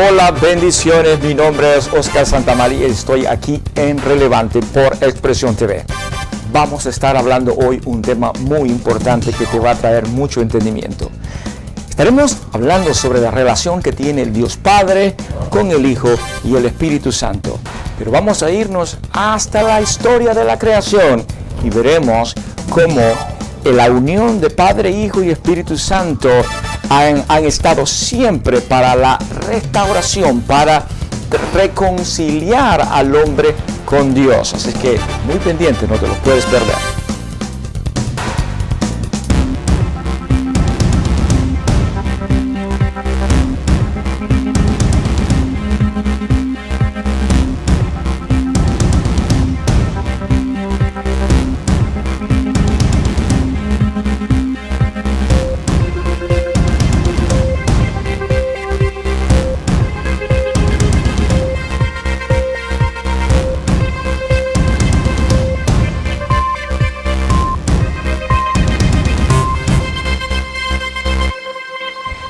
Hola, bendiciones, mi nombre es Oscar Santamaría y estoy aquí en Relevante por Expresión TV. Vamos a estar hablando hoy un tema muy importante que te va a traer mucho entendimiento. Estaremos hablando sobre la relación que tiene el Dios Padre con el Hijo y el Espíritu Santo. Pero vamos a irnos hasta la historia de la creación y veremos cómo la unión de Padre, Hijo y Espíritu Santo han estado siempre para la restauración, para reconciliar al hombre con Dios. Así que muy pendiente, no te lo puedes perder.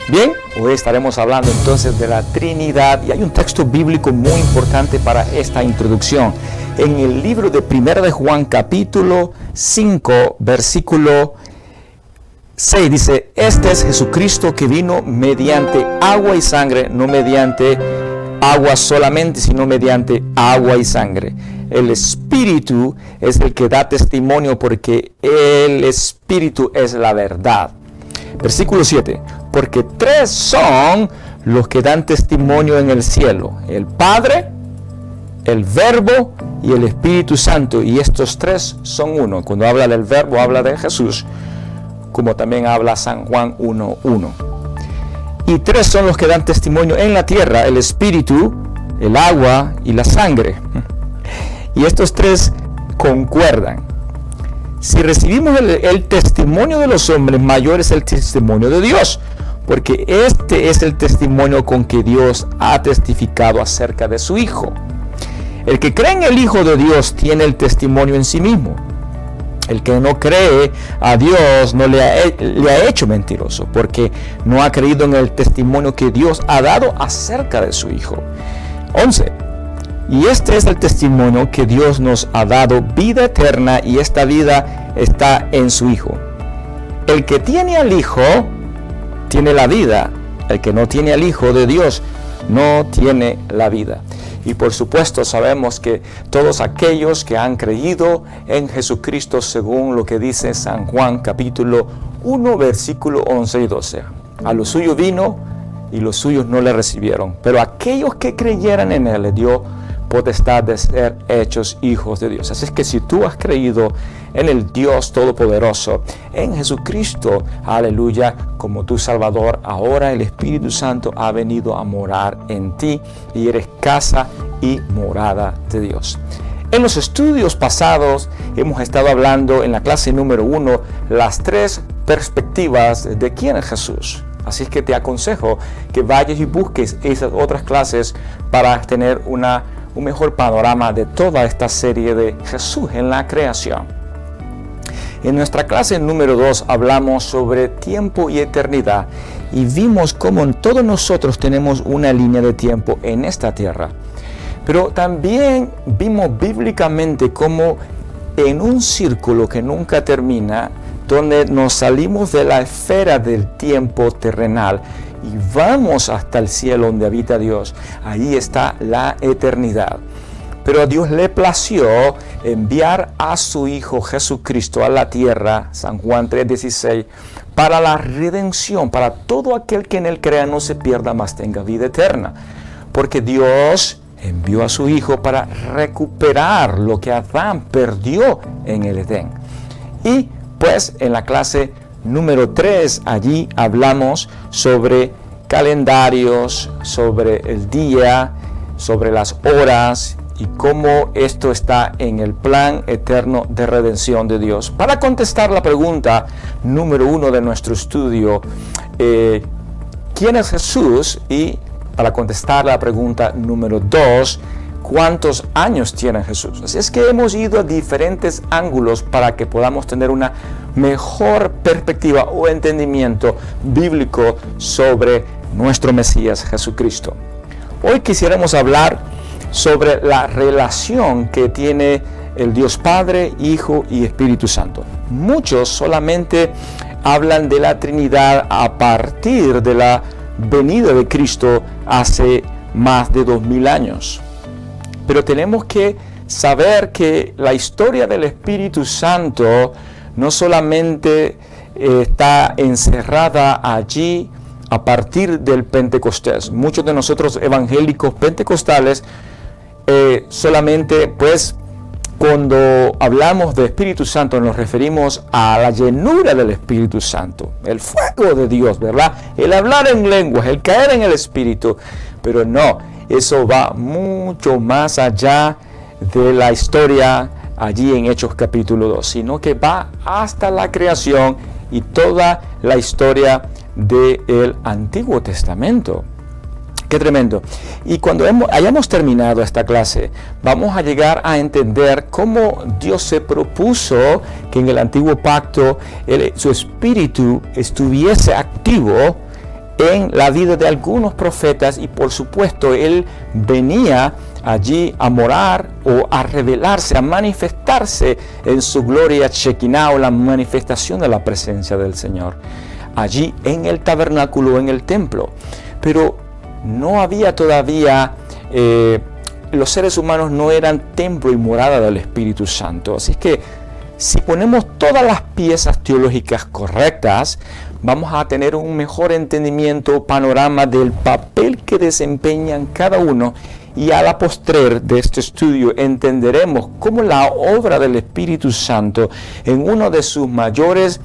Bien, hoy estaremos hablando entonces de la Trinidad y hay un texto bíblico muy importante para esta introducción. En el libro de 1 de Juan capítulo 5 versículo 6 dice: Este es Jesucristo que vino mediante agua y sangre, no mediante agua solamente, sino mediante agua y sangre. El Espíritu es el que da testimonio porque el Espíritu es la verdad. Versículo 7. Porque tres son los que dan testimonio en el cielo: el Padre, el Verbo y el Espíritu Santo. Y estos tres son uno. Cuando habla del Verbo, habla de Jesús, como también habla San Juan 1:1. Y tres son los que dan testimonio en la tierra: el Espíritu, el agua y la sangre. Y estos tres concuerdan. Si recibimos el testimonio de los hombres, mayor es el testimonio de Dios, porque este es el testimonio con que Dios ha testificado acerca de su Hijo. El que cree en el Hijo de Dios tiene el testimonio en sí mismo. El que no cree a Dios no le ha hecho mentiroso, porque no ha creído en el testimonio que Dios ha dado acerca de su Hijo. 11. Y este es el testimonio que Dios nos ha dado, vida eterna, y esta vida está en su Hijo. El que tiene al Hijo tiene la vida. El que no tiene al Hijo de Dios no tiene la vida. Y por supuesto sabemos que todos aquellos que han creído en Jesucristo, según lo que dice San Juan capítulo 1 versículo 11 y 12. A lo suyo vino y los suyos no le recibieron. Pero aquellos que creyeran en él le dio potestad de ser hechos hijos de Dios. Así es que si tú has creído en el Dios Todopoderoso, en Jesucristo, aleluya, como tu Salvador, ahora el Espíritu Santo ha venido a morar en ti y eres casa y morada de Dios. En los estudios pasados hemos estado hablando en la clase número 1 las tres perspectivas de quién es Jesús. Así es que te aconsejo que vayas y busques esas otras clases para tener un mejor panorama de toda esta serie de Jesús en la creación. En nuestra clase número 2 hablamos sobre tiempo y eternidad y vimos cómo todos nosotros tenemos una línea de tiempo en esta tierra. Pero también vimos bíblicamente cómo en un círculo que nunca termina, donde nos salimos de la esfera del tiempo terrenal y vamos hasta el cielo donde habita Dios, ahí está la eternidad. Pero a Dios le plació enviar a su Hijo Jesucristo a la tierra, San Juan 3:16, para la redención, para todo aquel que en él crea no se pierda, mas tenga vida eterna. Porque Dios envió a su Hijo para recuperar lo que Adán perdió en el Edén. Y pues en la clase número 3, allí hablamos sobre calendarios, sobre el día, sobre las horas y cómo esto está en el plan eterno de redención de Dios. Para contestar la pregunta número 1 de nuestro estudio, ¿quién es Jesús? Y para contestar la pregunta número 2, ¿cuántos años tiene Jesús? Así es que hemos ido a diferentes ángulos para que podamos tener una mejor perspectiva o entendimiento bíblico sobre nuestro Mesías Jesucristo. Hoy quisiéramos hablar sobre la relación que tiene el Dios Padre, Hijo y Espíritu Santo. Muchos solamente hablan de la Trinidad a partir de la venida de Cristo hace más de 2000 años. Pero tenemos que saber que la historia del Espíritu Santo no solamente está encerrada allí a partir del Pentecostés. Muchos de nosotros evangélicos pentecostales solamente pues cuando hablamos de Espíritu Santo nos referimos a la llenura del Espíritu Santo, el fuego de Dios, ¿verdad? El hablar en lenguas, el caer en el Espíritu. Pero no, eso va mucho más allá de la historia allí en Hechos capítulo 2, sino que va hasta la creación y toda la historia del Antiguo Testamento. ¡Qué tremendo! Y cuando hayamos terminado esta clase, vamos a llegar a entender cómo Dios se propuso que en el Antiguo Pacto su Espíritu estuviese activo en la vida de algunos profetas y por supuesto Él venía allí a morar o a revelarse, a manifestarse en su gloria Shekinah, o la manifestación de la presencia del Señor, allí en el tabernáculo, en el templo. Pero no había todavía, los seres humanos no eran templo y morada del Espíritu Santo. Así que si ponemos todas las piezas teológicas correctas, vamos a tener un mejor entendimiento, panorama del papel que desempeñan cada uno, y a la postrer de este estudio entenderemos cómo la obra del Espíritu Santo en una de sus mayores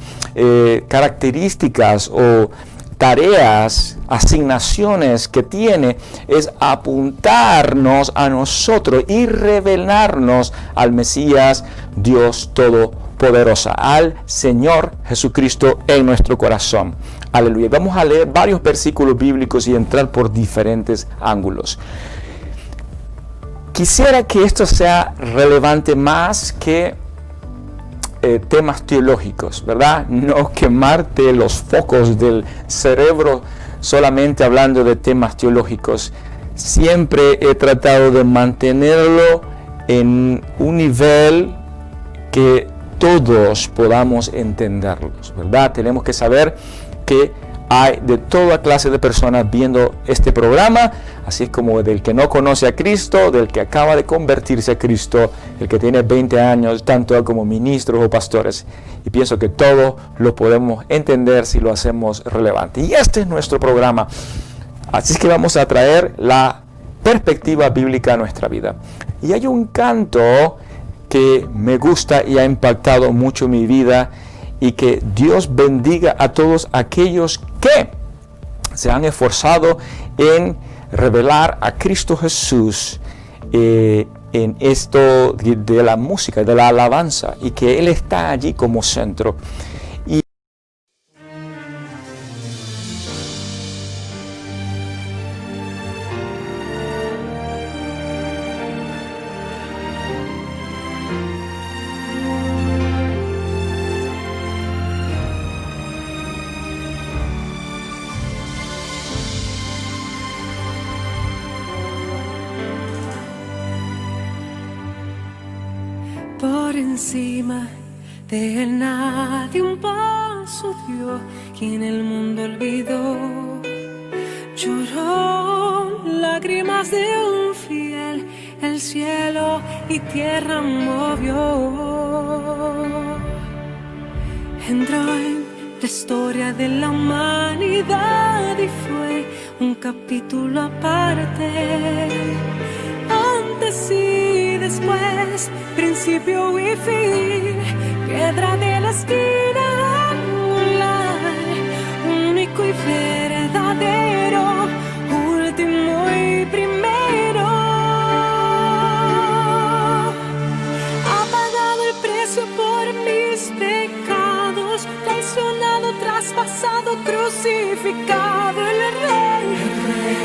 características o tareas, asignaciones que tiene es apuntarnos a nosotros y revelarnos al Mesías, Dios Todopoderoso, al Señor Jesucristo en nuestro corazón. Aleluya. Vamos a leer varios versículos bíblicos y entrar por diferentes ángulos. Quisiera que esto sea relevante más que temas teológicos, ¿verdad? No quemarte los focos del cerebro solamente hablando de temas teológicos. Siempre he tratado de mantenerlo en un nivel que todos podamos entenderlos, ¿verdad? Tenemos que saber que hay de toda clase de personas viendo este programa, así como del que no conoce a Cristo, del que acaba de convertirse a Cristo, el que tiene 20 años, tanto como ministros o pastores. Y pienso que todo lo podemos entender si lo hacemos relevante. Y este es nuestro programa. Así es que vamos a traer la perspectiva bíblica a nuestra vida. Y hay un canto que me gusta y ha impactado mucho mi vida, y que Dios bendiga a todos aquellos que se han esforzado en revelar a Cristo Jesús en esto de la música, de la alabanza, y que Él está allí como centro. Por encima de nadie un paso dio, quien el mundo olvidó. Lloró lágrimas de un fiel, el cielo y tierra movió. Entró en la historia de la humanidad y fue un capítulo aparte. Antes y después, principio y fin, piedra de la esquina angular, único y verdadero, último y primero. Ha pagado el precio por mis pecados, traicionado, traspasado, crucificado, el Rey,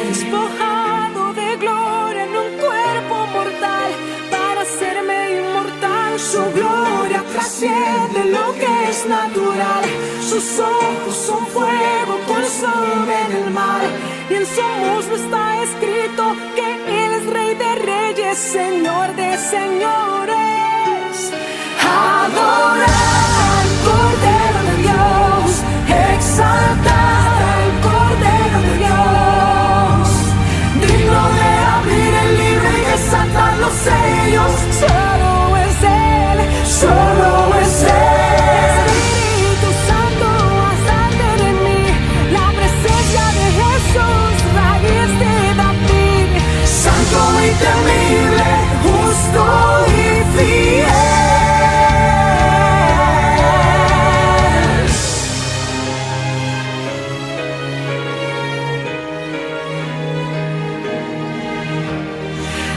despojado de gloria en un cuerpo mortal para hacerme inmortal. Su gloria trasciende lo que es natural, sus ojos son fuego, consumen el mar, y en su muslo está escrito: es Señor de señores. Adorar al Cordero de Dios, exaltar al Cordero de Dios, digno de abrir el libro y desatar los sellos. Solo es Él, solo es Él. Espíritu Santo, haz arder en mí la presencia de Jesús, raíz de David, santo y temible, justo y fiel.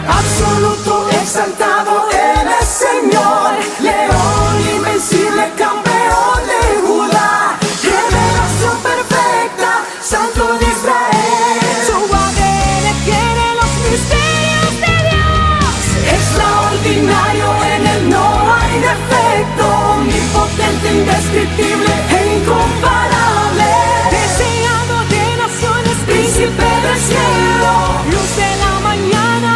Absoluto, exaltado, Él es Señor, león invencible, campeón de Judá, revelación perfecta, santo de Israel. Su ADN tiene los misterios de Dios, extraordinario, en Él no hay defecto, omnipotente, indescriptible e incomparable, deseado de naciones, príncipe del cielo, luz de la mañana,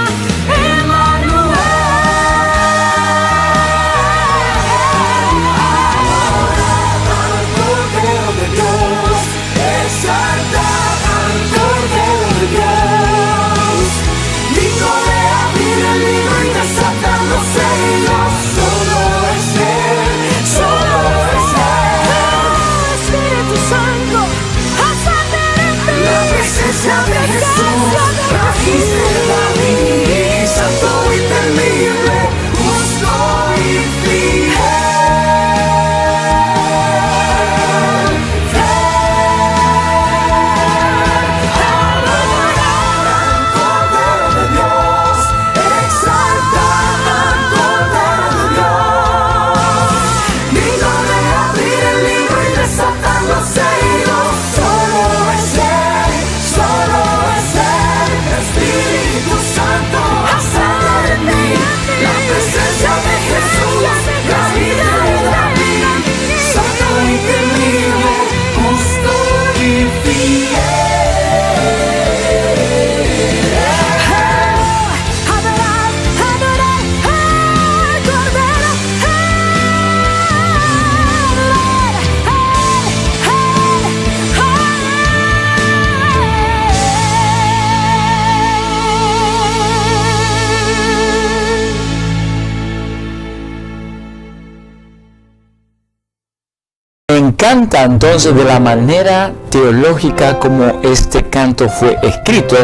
Me encanta entonces de la manera teológica como este canto fue escrito,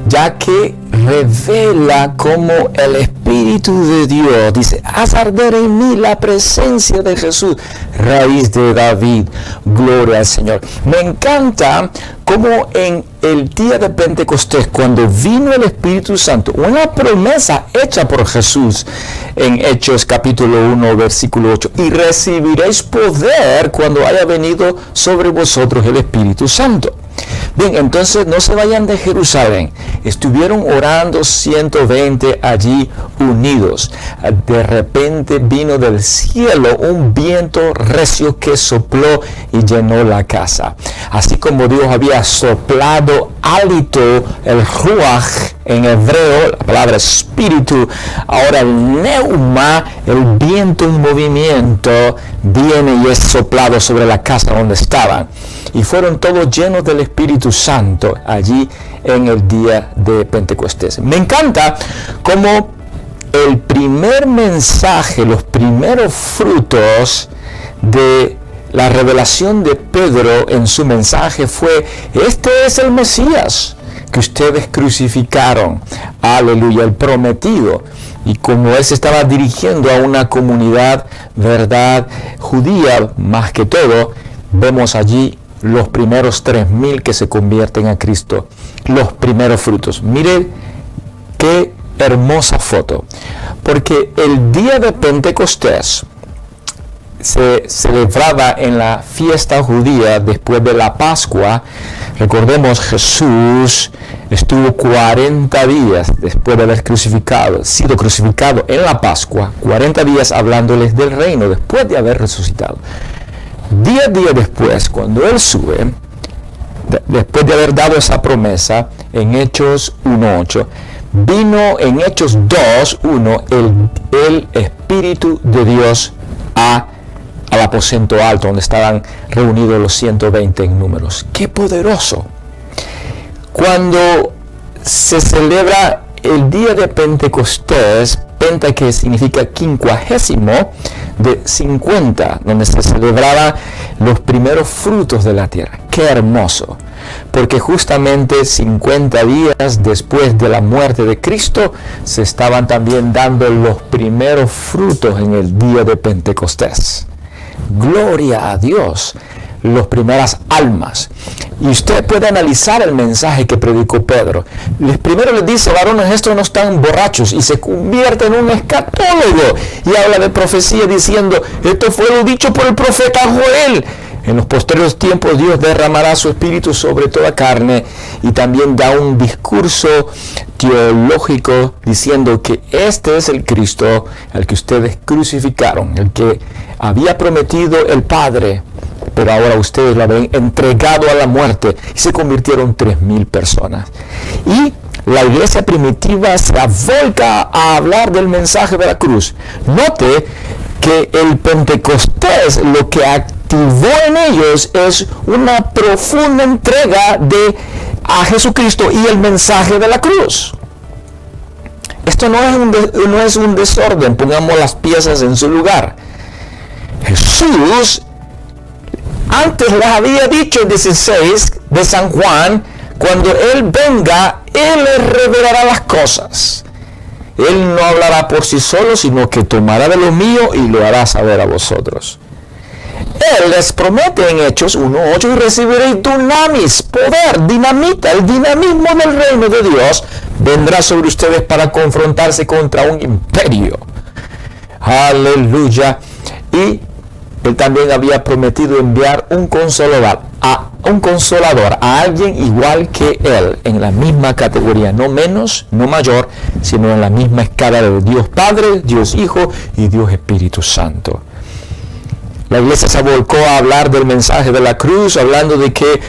ya que revela cómo el Espíritu de Dios dice: haz arder en mí la presencia de Jesús, raíz de David, gloria al Señor. Me encanta cómo en el día de Pentecostés, cuando vino el Espíritu Santo, una promesa hecha por Jesús en Hechos capítulo 1 versículo 8, y recibiréis poder cuando haya venido sobre vosotros el Espíritu Santo. Bien, entonces no se vayan de Jerusalén. Estuvieron orando 120 allí unidos. De repente vino del cielo un viento recio que sopló y llenó la casa. Así como Dios había soplado hálito, el ruach en hebreo, la palabra espíritu, ahora el neuma, el viento en movimiento, viene y es soplado sobre la casa donde estaban. Y fueron todos llenos del Espíritu Santo allí en el día de Pentecostés. Me encanta cómo el primer mensaje, los primeros frutos de la revelación de Pedro en su mensaje fue: este es el Mesías que ustedes crucificaron, aleluya, el prometido. Y como él se estaba dirigiendo a una comunidad, verdad, judía más que todo, vemos allí los primeros 3,000 que se convierten a Cristo, los primeros frutos. Mire qué hermosa foto, porque el día de Pentecostés se celebraba en la fiesta judía después de la Pascua. Recordemos, Jesús estuvo 40 días después de haber sido crucificado en la Pascua, 40 días hablándoles del reino después de haber resucitado. 10 días después, cuando Él sube, después de haber dado esa promesa en Hechos 1:8, vino en Hechos 2:1 el Espíritu de Dios al aposento alto, donde estaban reunidos los 120 en números. ¡Qué poderoso! Cuando se celebra el día de Pentecostés, Penta, que significa 50 de 50, donde se celebraban los primeros frutos de la tierra. ¡Qué hermoso! Porque justamente 50 días después de la muerte de Cristo, se estaban también dando los primeros frutos en el día de Pentecostés. ¡Gloria a Dios! Las primeras almas. Y usted puede analizar el mensaje que predicó Pedro. Primero les dice: varones, estos no están borrachos, y se convierte en un escatólogo y habla de profecía diciendo: esto fue lo dicho por el profeta Joel. En los posteriores tiempos Dios derramará su espíritu sobre toda carne, y también da un discurso teológico diciendo que este es el Cristo al que ustedes crucificaron, el que había prometido el Padre, pero ahora ustedes lo habían entregado a la muerte, y se convirtieron 3,000 personas. Y la iglesia primitiva se volca a hablar del mensaje de la cruz. Note que el Pentecostés lo que activó en ellos es una profunda entrega a Jesucristo y el mensaje de la cruz. Esto no es un desorden, pongamos las piezas en su lugar. Jesús antes les había dicho en 16 de San Juan: cuando Él venga, Él les revelará las cosas. Él no hablará por sí solo, sino que tomará de lo mío y lo hará saber a vosotros. Él les promete en Hechos 1:8: y recibiréis dunamis, poder, dinamita. El dinamismo del reino de Dios vendrá sobre ustedes para confrontarse contra un imperio. Aleluya. Y Él también había prometido enviar un consolador, a alguien igual que Él, en la misma categoría, no menos, no mayor, sino en la misma escala de Dios Padre, Dios Hijo y Dios Espíritu Santo. La iglesia se volcó a hablar del mensaje de la cruz, hablando de que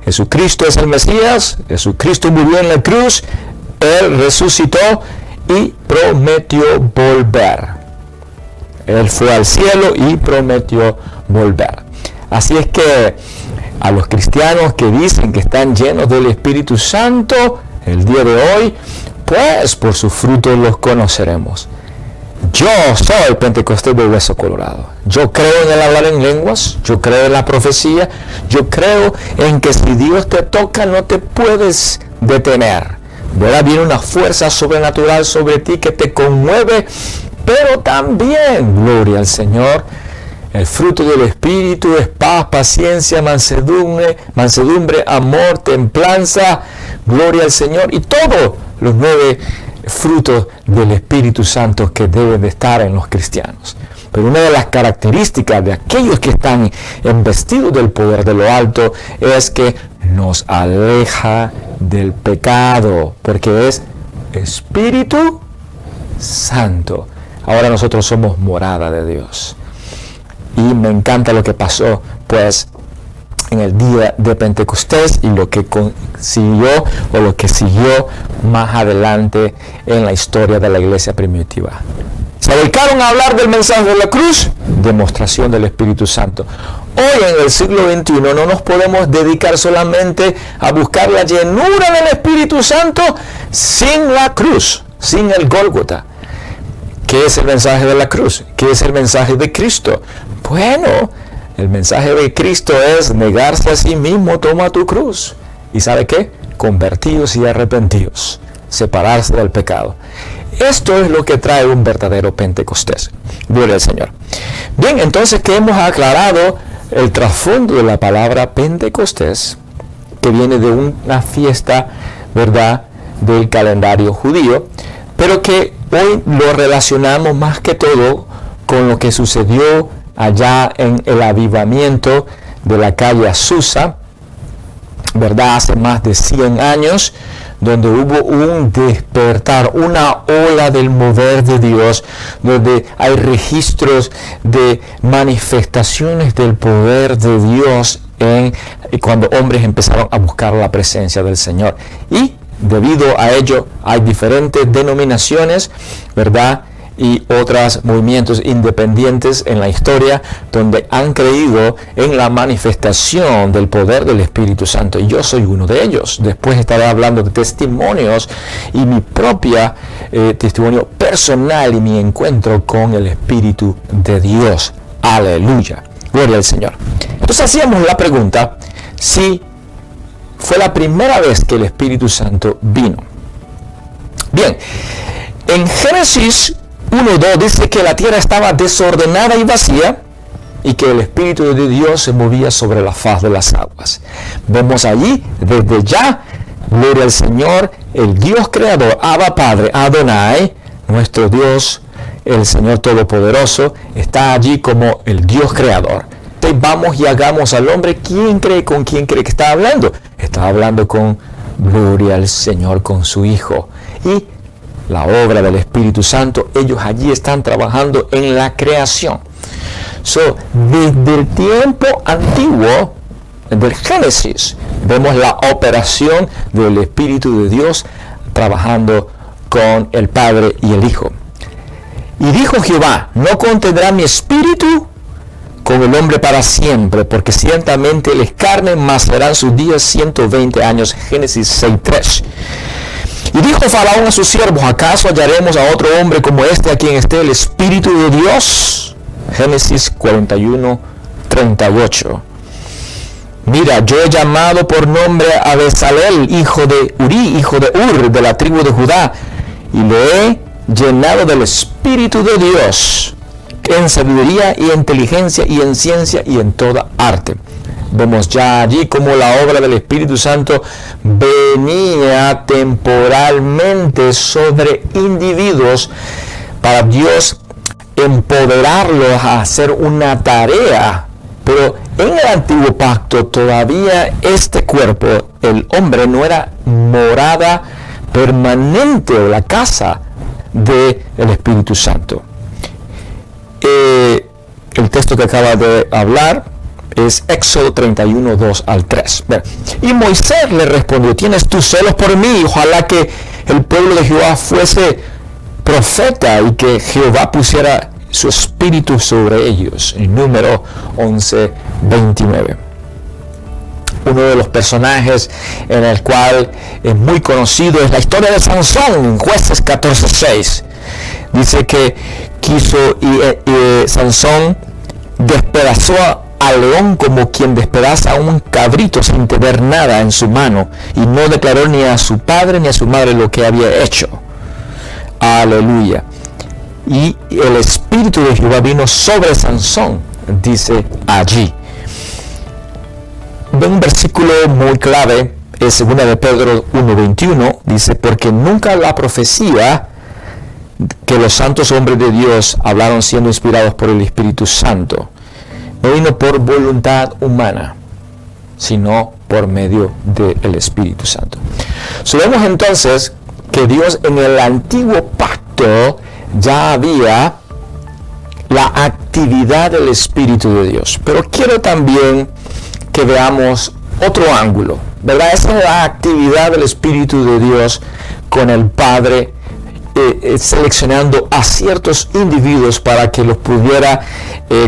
Jesucristo es el Mesías, Jesucristo murió en la cruz, Él resucitó y prometió volver. Él fue al cielo y prometió volver. Así es que a los cristianos que dicen que están llenos del Espíritu Santo, el día de hoy, pues por sus frutos los conoceremos. Yo soy Pentecostés de Hueso Colorado. Yo creo en el hablar en lenguas, yo creo en la profecía, yo creo en que si Dios te toca no te puedes detener. ¿Verdad? Viene una fuerza sobrenatural sobre ti que te conmueve, pero también, gloria al Señor, el fruto del Espíritu es paz, paciencia, mansedumbre, amor, templanza, gloria al Señor, y todos los 9 frutos del Espíritu Santo que deben de estar en los cristianos. Pero una de las características de aquellos que están investidos del poder de lo alto es que nos aleja del pecado, porque es Espíritu Santo. Ahora nosotros somos morada de Dios. Y me encanta lo que pasó, pues, en el día de Pentecostés y lo que siguió más adelante en la historia de la iglesia primitiva. Se volcaron a hablar del mensaje de la cruz, demostración del Espíritu Santo. Hoy en el siglo XXI no nos podemos dedicar solamente a buscar la llenura del Espíritu Santo sin la cruz, sin el Gólgota. ¿Qué es el mensaje de la cruz? ¿Qué es el mensaje de Cristo? Bueno, el mensaje de Cristo es negarse a sí mismo, toma tu cruz. ¿Y sabe qué? Convertidos y arrepentidos, separarse del pecado. Esto es lo que trae un verdadero Pentecostés. Gloria al Señor. Bien, entonces que hemos aclarado el trasfondo de la palabra Pentecostés, que viene de una fiesta, ¿verdad?, del calendario judío, pero que hoy lo relacionamos más que todo con lo que sucedió allá en el avivamiento de la calle Azusa, ¿verdad?, hace más de 100 años, donde hubo un despertar, una ola del mover de Dios, donde hay registros de manifestaciones del poder de Dios cuando hombres empezaron a buscar la presencia del Señor. Y debido a ello hay diferentes denominaciones, ¿verdad?, y otros movimientos independientes en la historia donde han creído en la manifestación del poder del Espíritu Santo. Y yo soy uno de ellos. Después estaré hablando de testimonios y mi propia testimonio personal y mi encuentro con el Espíritu de Dios. Aleluya. Gloria al Señor. Entonces hacíamos la pregunta si fue la primera vez que el Espíritu Santo vino. Bien, en Génesis 1:2 dice que la tierra estaba desordenada y vacía y que el Espíritu de Dios se movía sobre la faz de las aguas. Vemos allí, desde ya, gloria al Señor, el Dios creador, Abba Padre, Adonai, nuestro Dios, el Señor Todopoderoso, está allí como el Dios creador. Entonces vamos y hagamos al hombre. ¿Con quién cree que está hablando? Está hablando con, gloria al Señor, con su Hijo. Y la obra del Espíritu Santo, ellos allí están trabajando en la creación. Desde el tiempo antiguo, del Génesis, vemos la operación del Espíritu de Dios trabajando con el Padre y el Hijo. Y dijo Jehová, no contendrá mi espíritu con el hombre para siempre, porque ciertamente él es carne, mas serán sus días 120 años. Génesis 6:3. Y dijo Faraón a sus siervos, ¿acaso hallaremos a otro hombre como este a quien esté el Espíritu de Dios? Génesis 41:38. Mira, yo he llamado por nombre a Bezalel, hijo de Uri, hijo de Ur, de la tribu de Judá, y lo he llenado del Espíritu de Dios, en sabiduría y inteligencia y en ciencia y en toda arte. Vemos ya allí cómo la obra del Espíritu Santo venía temporalmente sobre individuos para Dios empoderarlos a hacer una tarea. Pero en el antiguo pacto todavía este cuerpo, el hombre, no era morada permanente o la casa del Espíritu Santo. El texto que acaba de hablar es Éxodo 31:2 al 3. Y Moisés le respondió, ¿tienes tú celos por mí? Ojalá que el pueblo de Jehová fuese profeta y que Jehová pusiera su espíritu sobre ellos. En Número 11:29. Uno de los personajes en el cual es muy conocido es la historia de Sansón en Jueces 14:6. Dice que quiso Sansón despedazó al león como quien despedaza a un cabrito sin tener nada en su mano, y no declaró ni a su padre ni a su madre lo que había hecho. Aleluya. Y el Espíritu de Jehová vino sobre Sansón, dice allí. De un versículo muy clave es 2 de Pedro 1:21, dice, porque nunca la profecía que los santos hombres de Dios hablaron siendo inspirados por el Espíritu Santo no vino por voluntad humana, sino por medio del Espíritu Santo. Sabemos entonces que Dios en el antiguo pacto ya había la actividad del Espíritu de Dios. Pero quiero también que veamos otro ángulo, ¿verdad? Esa es la actividad del Espíritu de Dios con el Padre, seleccionando a ciertos individuos para que los pudiera,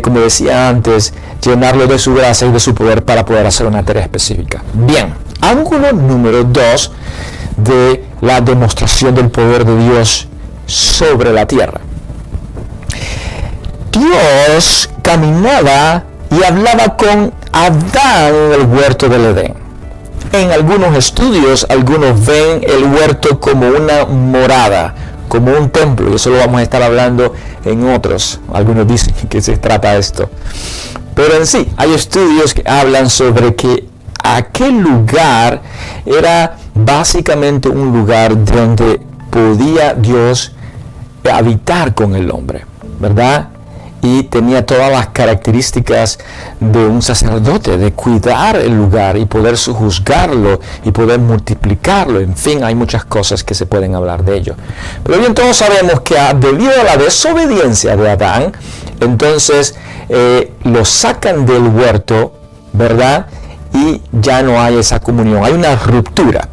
como decía antes, llenarlos de su gracia y de su poder para poder hacer una tarea específica. Bien, ángulo número 2 de la demostración del poder de Dios sobre la tierra. Dios caminaba y hablaba con Adán en el huerto del Edén. En algunos estudios, algunos ven el huerto como una morada, como un templo, y eso lo vamos a estar hablando en otros. Algunos dicen que se trata de esto. Pero en sí, hay estudios que hablan sobre que aquel lugar era básicamente un lugar donde podía Dios habitar con el hombre, ¿verdad? Y tenía todas las características de un sacerdote, de cuidar el lugar y poder sojuzgarlo y poder multiplicarlo. En fin, hay muchas cosas que se pueden hablar de ello. Pero bien, todos sabemos que debido a la desobediencia de Adán, entonces lo sacan del huerto, ¿verdad? Y ya no hay esa comunión, hay una ruptura.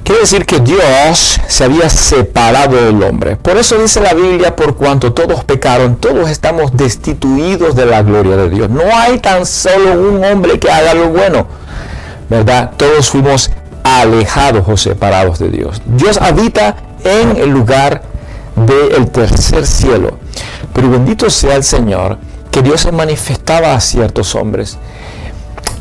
Quiere decir que Dios se había separado del hombre. Por eso dice la Biblia, por cuanto todos pecaron, todos estamos destituidos de la gloria de Dios. No hay tan solo un hombre que haga lo bueno, ¿verdad? Todos fuimos alejados o separados de Dios. Dios habita en el lugar del tercer cielo. Pero bendito sea el Señor, que Dios se manifestaba a ciertos hombres.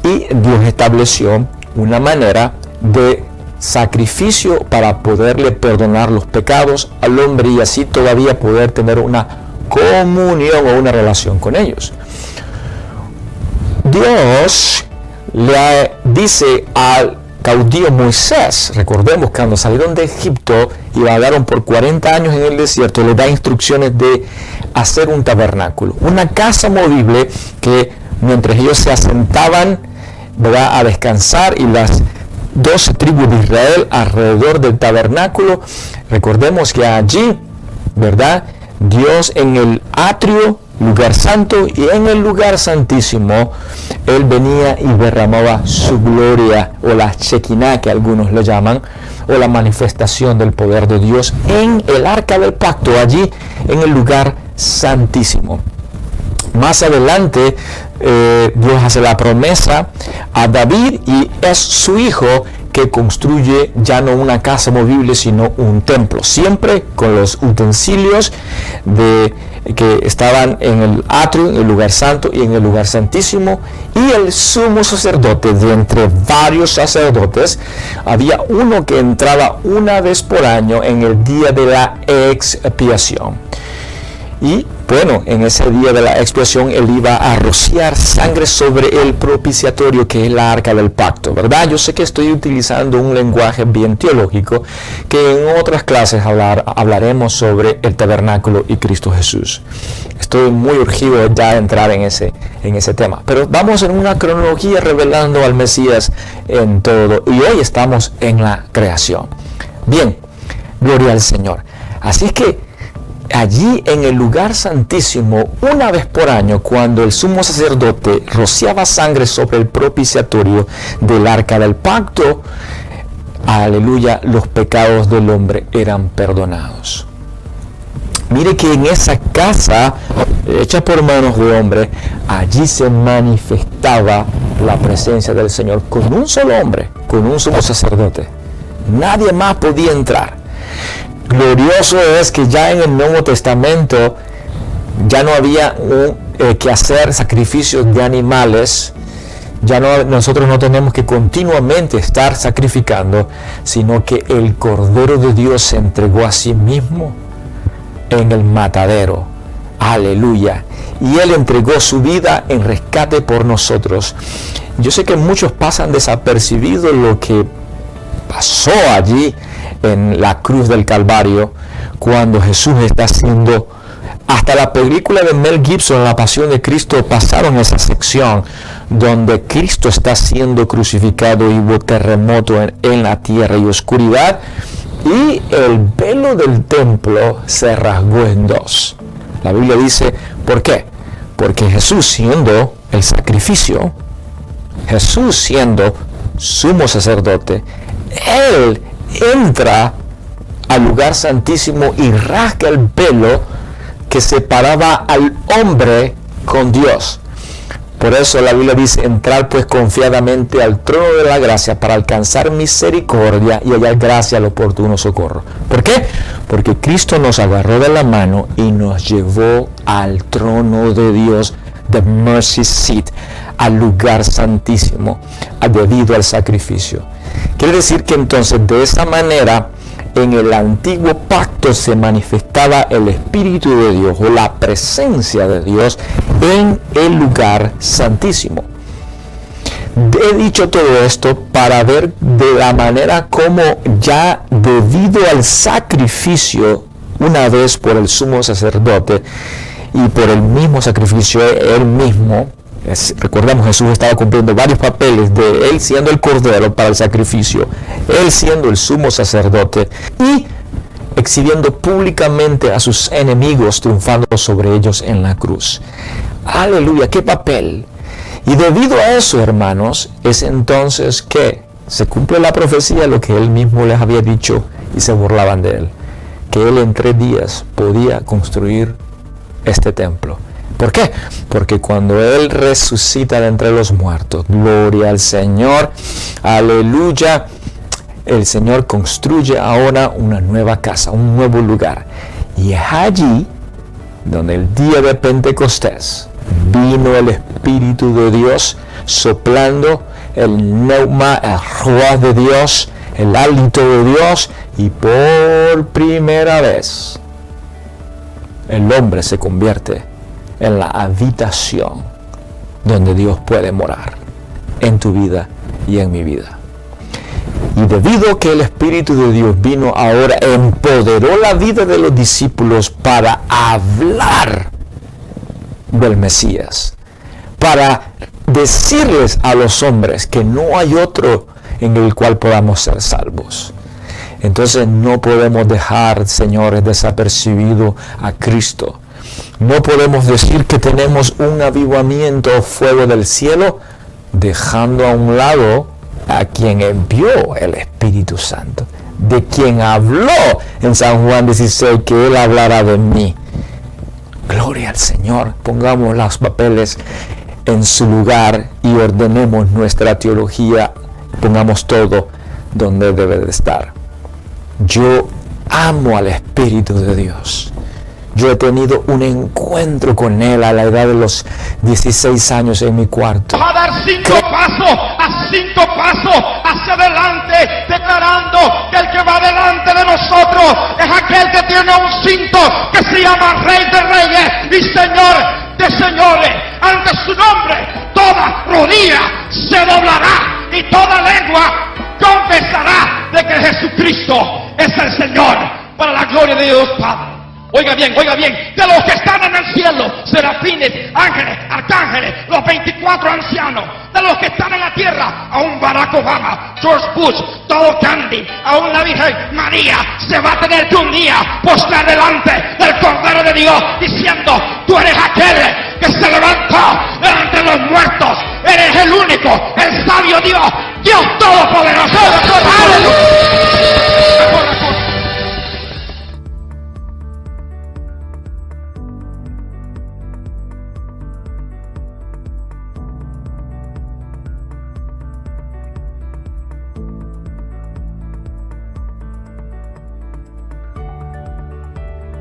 Y Dios estableció una manera de sacrificio para poderle perdonar los pecados al hombre y así todavía poder tener una comunión o una relación con ellos. Dios le dice al caudillo Moisés, recordemos que cuando salieron de Egipto y vagaron por 40 años en el desierto, le da instrucciones de hacer un tabernáculo, una casa movible que mientras ellos se asentaban, ¿verdad?, a descansar, y las 12 tribus de Israel alrededor del tabernáculo, recordemos que allí, ¿verdad?, Dios en el atrio, lugar santo, y en el lugar santísimo, Él venía y derramaba su gloria, o la Shekinah que algunos le llaman, o la manifestación del poder de Dios en el arca del pacto, allí en el lugar santísimo. Más adelante, Dios hace la promesa a David y es su hijo que construye ya no una casa movible, sino un templo, siempre con los utensilios que estaban en el atrio, en el lugar santo y en el lugar santísimo, y el sumo sacerdote, de entre varios sacerdotes, había uno que entraba una vez por año en el día de la expiación. Y bueno, en ese día de la expiación él iba a rociar sangre sobre el propiciatorio, que es la arca del pacto, ¿verdad? Yo sé que estoy utilizando un lenguaje bien teológico, que en otras clases hablaremos sobre el tabernáculo y Cristo Jesús. Estoy muy urgido ya a entrar en ese tema. Pero vamos en una cronología revelando al Mesías en todo. Y hoy estamos en la creación. Bien, gloria al Señor. Así es que allí en el lugar santísimo, una vez por año, cuando el sumo sacerdote rociaba sangre sobre el propiciatorio del arca del pacto, aleluya, los pecados del hombre eran perdonados. Mire que en esa casa hecha por manos de hombre, allí se manifestaba la presencia del Señor con un solo hombre, con un sumo sacerdote. Nadie más podía entrar. Glorioso es que ya en el Nuevo Testamento ya no había que hacer sacrificios de animales. Nosotros no tenemos que continuamente estar sacrificando, sino que el Cordero de Dios se entregó a sí mismo en el matadero. Aleluya. Y Él entregó su vida en rescate por nosotros. Yo sé que muchos pasan desapercibidos lo que pasó allí en la cruz del Calvario, cuando Jesús está siendo, hasta la película de Mel Gibson, La Pasión de Cristo, pasaron esa sección donde Cristo está siendo crucificado y hubo terremoto en la tierra y oscuridad, y el velo del templo se rasgó en dos. La Biblia dice, ¿por qué? Porque Jesús, siendo el sacrificio, Jesús siendo sumo sacerdote, Él entra al lugar santísimo y rasga el velo que separaba al hombre con Dios. Por eso la Biblia dice, entrar pues confiadamente al trono de la gracia para alcanzar misericordia y hallar gracia al oportuno socorro. ¿Por qué? Porque Cristo nos agarró de la mano y nos llevó al trono de Dios, the mercy seat, al lugar santísimo, debido al sacrificio. Quiere decir que entonces de esa manera en el antiguo pacto se manifestaba el Espíritu de Dios o la presencia de Dios en el lugar santísimo. He dicho todo esto para ver de la manera como ya debido al sacrificio una vez por el sumo sacerdote y por el mismo sacrificio él mismo, recordemos, Jesús estaba cumpliendo varios papeles, de él siendo el cordero para el sacrificio, él siendo el sumo sacerdote y exhibiendo públicamente a sus enemigos, triunfando sobre ellos en la cruz. Aleluya, qué papel. Y debido a eso, hermanos, es entonces que se cumple la profecía, lo que él mismo les había dicho, y se burlaban de él, que él en 3 días podía construir este templo. ¿Por qué? Porque cuando él resucita de entre los muertos, gloria al Señor, aleluya, el Señor construye ahora una nueva casa, un nuevo lugar. Y es allí donde el día de Pentecostés vino el Espíritu de Dios soplando el neuma, el ruaj de Dios, el hálito de Dios, y por primera vez el hombre se convierte en la habitación donde Dios puede morar en tu vida y en mi vida. Y debido a que el Espíritu de Dios vino ahora, empoderó la vida de los discípulos para hablar del Mesías, para decirles a los hombres que no hay otro en el cual podamos ser salvos. Entonces no podemos dejar, señores, desapercibido a Cristo. No podemos decir que tenemos un avivamiento o fuego del cielo, dejando a un lado a quien envió el Espíritu Santo, de quien habló en San Juan 16 que Él hablará de mí. Gloria al Señor. Pongamos los papeles en su lugar y ordenemos nuestra teología. Pongamos todo donde debe de estar. Yo amo al Espíritu de Dios. Yo he tenido un encuentro con Él a la edad de los 16 años en mi cuarto. Va a dar 5 pasos hacia adelante, declarando que el que va delante de nosotros es aquel que tiene un cinto que se llama Rey de Reyes y Señor de Señores. Ante su nombre toda rodilla se doblará y toda lengua confesará de que Jesucristo es el Señor, para la gloria de Dios Padre. Oiga bien, de los que están en el cielo, serafines, ángeles, arcángeles, los 24 ancianos, de los que están en la tierra, aún Barack Obama, George Bush, todo Candy, aún la Virgen María, se va a tener que un día postrar delante del Cordero de Dios, diciendo, tú eres aquel que se levantó entre los muertos, eres el único, el sabio Dios, Dios Todopoderoso.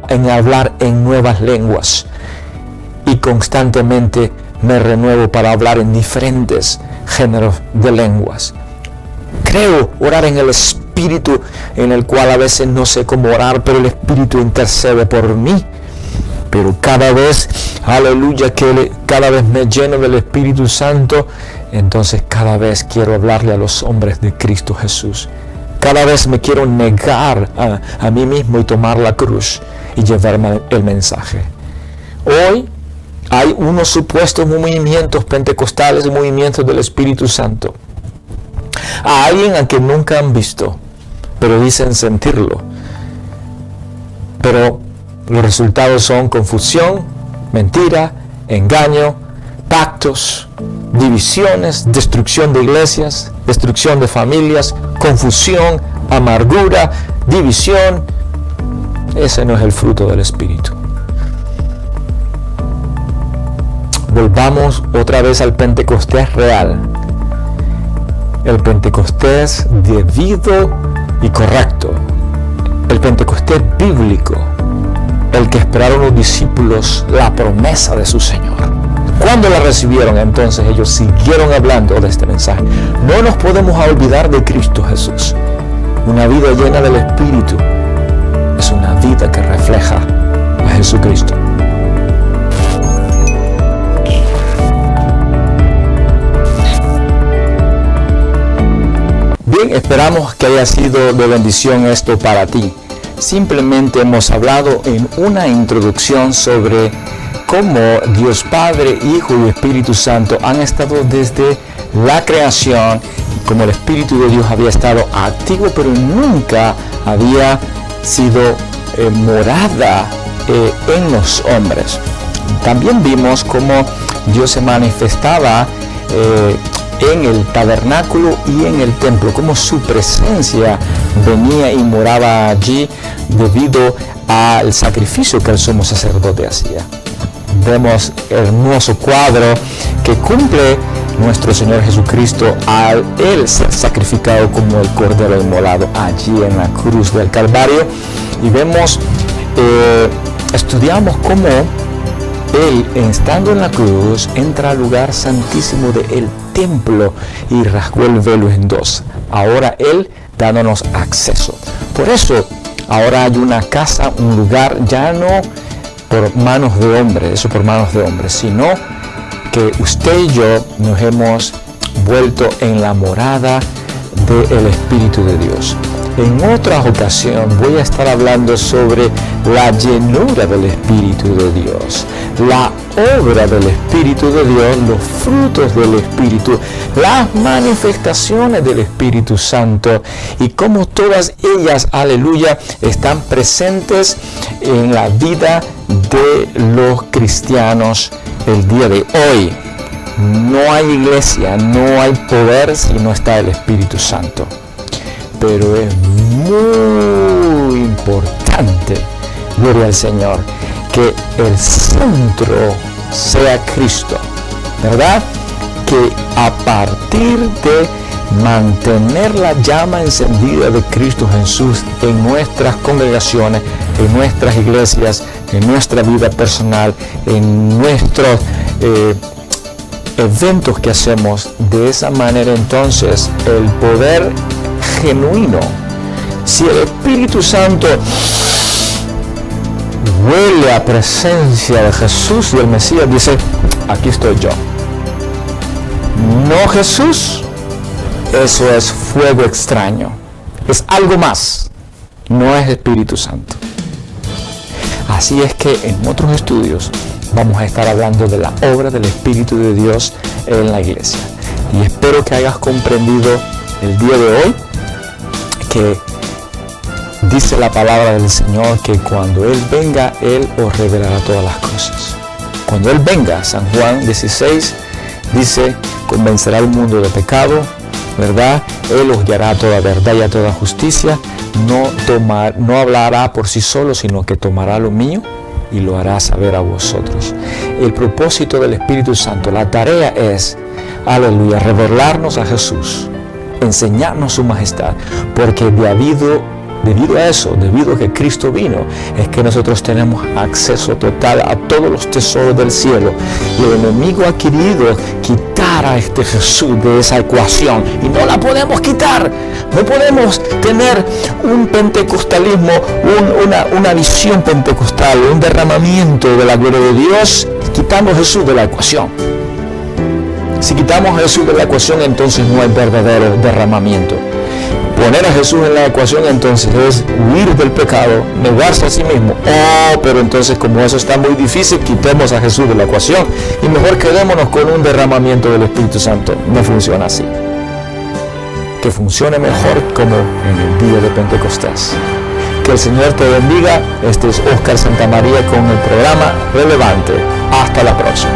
En hablar en nuevas lenguas, y constantemente me renuevo para hablar en diferentes géneros de lenguas. Creo orar en el Espíritu, en el cual a veces no sé cómo orar, pero el Espíritu intercede por mí. Pero cada vez, aleluya, que cada vez me lleno del Espíritu Santo, entonces cada vez quiero hablarle a los hombres de Cristo Jesús. Cada vez me quiero negar a mí mismo y tomar la cruz y llevarme el mensaje. Hoy hay unos supuestos movimientos pentecostales, movimientos del Espíritu Santo. A alguien a que nunca han visto, pero dicen sentirlo. Pero los resultados son confusión, mentira, engaño, pactos, divisiones, destrucción de iglesias, destrucción de familias, confusión, amargura, división. Ese no es el fruto del Espíritu. Volvamos otra vez al Pentecostés real. El Pentecostés debido y correcto. El Pentecostés bíblico. El que esperaron los discípulos la promesa de su Señor. Cuando la recibieron, entonces ellos siguieron hablando de este mensaje. No nos podemos olvidar de Cristo Jesús. Una vida llena del Espíritu es una vida que refleja a Jesucristo. Bien, esperamos que haya sido de bendición esto para ti. Simplemente hemos hablado en una introducción sobre cómo Dios Padre, Hijo y Espíritu Santo han estado desde la creación, como el Espíritu de Dios había estado activo, pero nunca había sido morada en los hombres. También vimos cómo Dios se manifestaba en el tabernáculo y en el templo, como su presencia venía y moraba allí debido al sacrificio que el sumo sacerdote hacía. Vemos el hermoso cuadro que cumple nuestro Señor Jesucristo al Él ser sacrificado como el Cordero inmolado allí en la cruz del Calvario. Y vemos, estudiamos cómo Él, estando en la cruz, entra al lugar santísimo del templo y rasgó el velo en dos. Ahora Él dándonos acceso. Por eso, ahora hay una casa, un lugar, ya no por manos de hombres, sino que usted y yo nos hemos vuelto en la morada del Espíritu de Dios. En otra ocasión voy a estar hablando sobre la llenura del Espíritu de Dios, la obra del Espíritu de Dios, los frutos del Espíritu, las manifestaciones del Espíritu Santo y cómo todas ellas, aleluya, están presentes en la vida de los cristianos el día de hoy. No hay iglesia, no hay poder si no está el Espíritu Santo. Pero es muy importante, gloria al Señor, que el centro sea Cristo, ¿verdad? Que a partir de mantener la llama encendida de Cristo Jesús en nuestras congregaciones, en nuestras iglesias, en nuestra vida personal, en nuestros eventos que hacemos, de esa manera entonces el poder genuino, si el Espíritu Santo huele a presencia de Jesús y el Mesías, dice, aquí estoy yo. No Jesús, eso es fuego extraño, es algo más, no es Espíritu Santo. Así es que en otros estudios vamos a estar hablando de la obra del Espíritu de Dios en la iglesia. Y espero que hayas comprendido el día de hoy que dice la palabra del Señor que cuando Él venga, Él os revelará todas las cosas. Cuando Él venga, San Juan 16 dice, convencerá al mundo de pecado, ¿verdad? Él os guiará a toda verdad y a toda justicia. No hablará por sí solo, sino que tomará lo mío y lo hará saber a vosotros. El propósito del Espíritu Santo, la tarea es, aleluya, revelarnos a Jesús, enseñarnos su majestad, porque debido a eso, debido a que Cristo vino, es que nosotros tenemos acceso total a todos los tesoros del cielo. Y el enemigo ha querido quitar a este Jesús de esa ecuación y no la podemos quitar. No podemos tener un pentecostalismo, una visión pentecostal, un derramamiento de la gloria de Dios, quitando a Jesús de la ecuación. Si quitamos a Jesús de la ecuación, entonces no hay verdadero derramamiento. Poner a Jesús en la ecuación entonces es huir del pecado, negarse a sí mismo. Pero entonces como eso está muy difícil, quitemos a Jesús de la ecuación y mejor quedémonos con un derramamiento del Espíritu Santo. No funciona así. Que funcione mejor como en el día de Pentecostés. Que el Señor te bendiga. Este es Oscar Santamaría con el programa Relevante. Hasta la próxima.